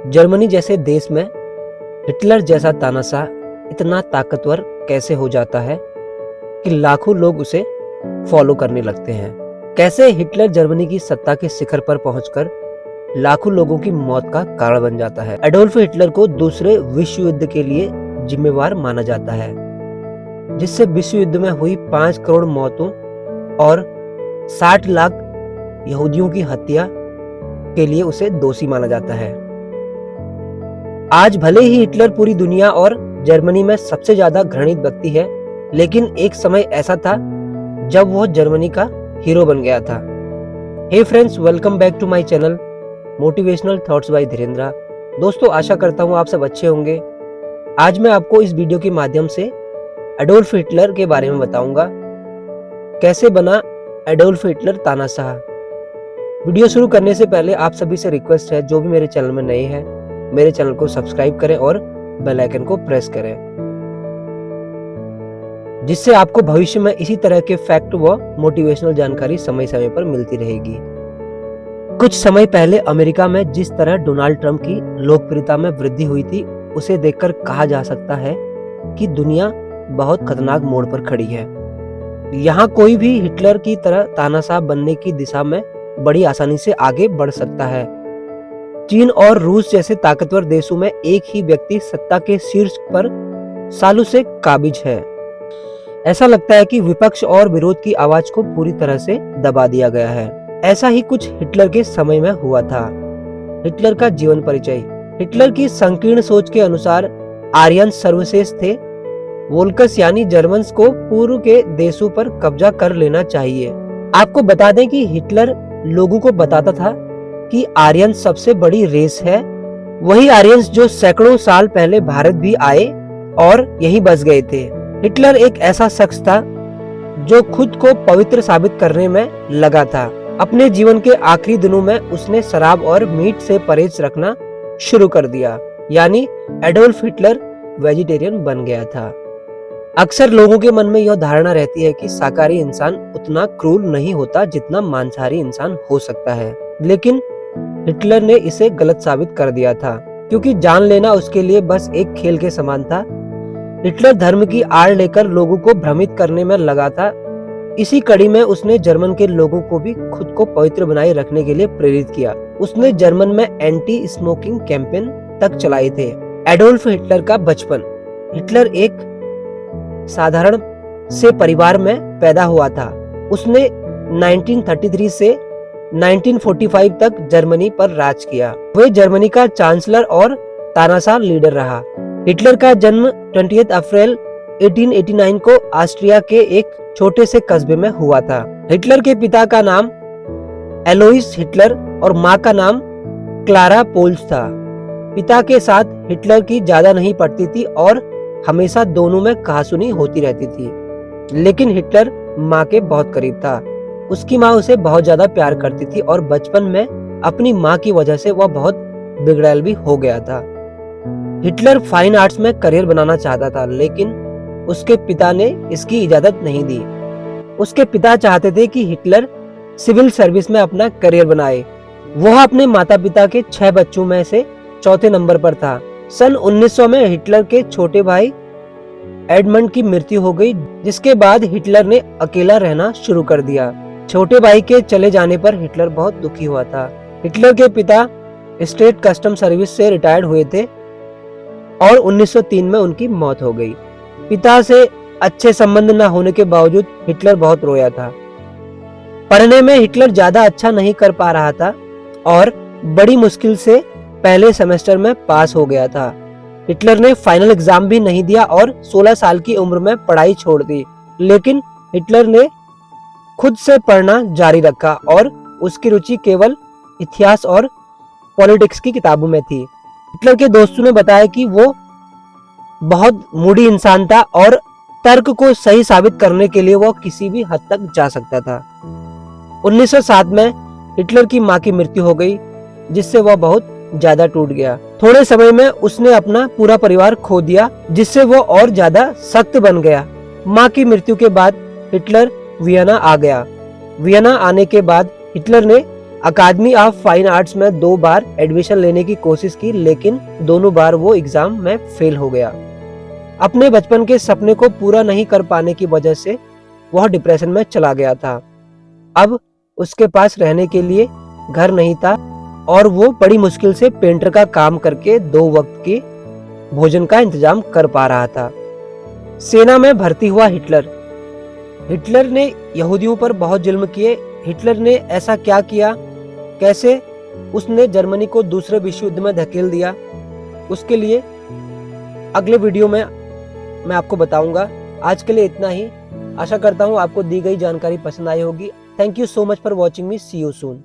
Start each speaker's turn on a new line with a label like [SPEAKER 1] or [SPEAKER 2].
[SPEAKER 1] Germany जैसे देश में हिटलर जैसा तानाशाह इतना ताकतवर कैसे हो जाता है कि लाखों लोग उसे फॉलो करने लगते हैं। कैसे हिटलर जर्मनी की सत्ता के शिखर पर पहुंचकर लाखों लोगों की मौत का कारण बन जाता है। एडोल्फ हिटलर को दूसरे विश्व युद्ध के लिए जिम्मेवार माना जाता है, जिससे विश्व युद्ध में हुई 5 करोड़ मौतों और 60 लाख यहूदियों की हत्या के लिए उसे दोषी माना जाता है। आज भले ही हिटलर पूरी दुनिया और जर्मनी में सबसे ज्यादा घृणित व्यक्ति है, लेकिन एक समय ऐसा था जब वह जर्मनी का हीरो बन गया था। Hey friends, welcome back to my channel motivational thoughts by Dhirendra. दोस्तों, आशा करता हूँ आप सब अच्छे होंगे। आज मैं आपको इस वीडियो के माध्यम से एडोल्फ हिटलर के बारे में बताऊंगा, कैसे बना एडोल्फ हिटलर तानाशाह। वीडियो शुरू करने से पहले आप सभी से रिक्वेस्ट है, जो भी मेरे चैनल में नए हैं मेरे चैनल को सब्सक्राइब करें और बेल आइकन को प्रेस करें, जिससे आपको भविष्य में इसी तरह के फैक्ट व मोटिवेशनल जानकारी समय समय पर मिलती रहेगी। कुछ समय पहले अमेरिका में जिस तरह डोनाल्ड ट्रंप की लोकप्रियता में वृद्धि हुई थी, उसे देखकर कहा जा सकता है कि दुनिया बहुत खतरनाक मोड़ पर खड़ी है। यहाँ कोई भी हिटलर की तरह तानाशाह बनने की दिशा में बड़ी आसानी से आगे बढ़ सकता है। चीन और रूस जैसे ताकतवर देशों में एक ही व्यक्ति सत्ता के शीर्ष पर सालों से काबिज है। ऐसा लगता है कि विपक्ष और विरोध की आवाज को पूरी तरह से दबा दिया गया है। ऐसा ही कुछ हिटलर के समय में हुआ था। हिटलर का जीवन परिचय। हिटलर की संकीर्ण सोच के अनुसार आर्यन सर्वश्रेष्ठ थे। वोल्कस यानी जर्मन्स को पूर्व के देशों पर कब्जा कर लेना चाहिए। आपको बता दें कि हिटलर लोगों को बताता था कि आर्यन सबसे बड़ी रेस है, वही आर्यंस जो सैकड़ों साल पहले भारत भी आए और यहीं बस गए थे। हिटलर एक ऐसा शख्स था जो खुद को पवित्र साबित करने में लगा था। अपने जीवन के आखिरी दिनों में उसने शराब और मीट से परहेज रखना शुरू कर दिया, यानी एडोल्फ हिटलर वेजिटेरियन बन गया था। अक्सर लोगों के मन में यह धारणा रहती है कि शाकाहारी इंसान उतना क्रूर नहीं होता जितना मांसाहारी इंसान हो सकता है, लेकिन हिटलर ने इसे गलत साबित कर दिया था, क्योंकि जान लेना उसके लिए बस एक खेल के समान था। हिटलर धर्म की आड़ लेकर लोगों को भ्रमित करने में लगा था। इसी कड़ी में उसने जर्मन के लोगों को भी खुद को पवित्र बनाए रखने के लिए प्रेरित किया। उसने जर्मन में एंटी स्मोकिंग कैंपेन तक चलाए थे। एडोल्फ हिटलर का बचपन। हिटलर एक साधारण से परिवार में पैदा हुआ था। उसने 1933 से 1945 तक जर्मनी पर राज किया। वह जर्मनी का चांसलर और तानाशाह लीडर रहा। हिटलर का जन्म 20 अप्रैल 1889 को ऑस्ट्रिया के एक छोटे से कस्बे में हुआ था। हिटलर के पिता का नाम एलोइस हिटलर और मां का नाम क्लारा पोल्स था। पिता के साथ हिटलर की ज्यादा नहीं पड़ती थी और हमेशा दोनों में कहासुनी होती रहती थी, लेकिन हिटलर मां के बहुत करीब था। उसकी मां उसे बहुत ज्यादा प्यार करती थी और बचपन में अपनी मां की वजह से वह बहुत बिगड़ैल भी हो गया था। हिटलर फाइन आर्ट्स में करियर बनाना चाहता था, लेकिन उसके पिता ने इसकी इजाजत नहीं दी। उसके पिता चाहते थे कि हिटलर सिविल सर्विस में अपना करियर बनाए। वह अपने माता पिता के 6 बच्चों में से चौथे नंबर पर था। सन 1900 में हिटलर के छोटे भाई एडमंड की मृत्यु हो गई, जिसके बाद हिटलर ने अकेला रहना शुरू कर दिया। छोटे भाई के चले जाने पर हिटलर बहुत दुखी हुआ था। हिटलर के पिता स्टेट कस्टम सर्विस से रिटायर्ड हुए थे और 1903 में उनकी मौत हो गई। पिता से अच्छे संबंध न होने के बावजूद हिटलर बहुत रोया था। पढ़ने में हिटलर ज्यादा अच्छा नहीं कर पा रहा था और बड़ी मुश्किल से पहले सेमेस्टर में पास हो गया था। हिटलर ने फाइनल एग्जाम भी नहीं दिया और 16 साल की उम्र में पढ़ाई छोड़ दी, लेकिन हिटलर ने खुद से पढ़ना जारी रखा और उसकी रुचि केवल इतिहास और पॉलिटिक्स की किताबों में थी। हिटलर के दोस्तों ने बताया कि वो बहुत मूडी इंसान था और तर्क को सही साबित करने के लिए वो किसी भी हद तक जा सकता था। 1907 में हिटलर की मां की मृत्यु हो गई, जिससे वह बहुत ज्यादा टूट गया। थोड़े समय में उसने अपना पूरा परिवार खो दिया, जिससे वो और ज्यादा सख्त बन गया। मां की मृत्यु के बाद हिटलर वियना आ गया। वियना आने के बाद हिटलर ने अकादमी ऑफ फाइन आर्ट्स में 2 बार एडमिशन लेने की कोशिश की, लेकिन दोनों बार वो एग्जाम में फेल हो गया। अपने बचपन के सपने को पूरा नहीं कर पाने की वजह से वह डिप्रेशन में चला गया था। अब उसके पास रहने के लिए घर नहीं था और वो बड़ी मुश्किल से पेंटर का काम करके 2 वक्त के भोजन का इंतजाम कर पा रहा था। सेना में भर्ती हुआ हिटलर ने यहूदियों पर बहुत जुल्म किए। हिटलर ने ऐसा क्या किया, कैसे उसने जर्मनी को दूसरे विश्व युद्ध में धकेल दिया, उसके लिए अगले वीडियो में मैं आपको बताऊंगा। आज के लिए इतना ही। आशा करता हूं आपको दी गई जानकारी पसंद आई होगी। Thank you so much for watching me. See you soon.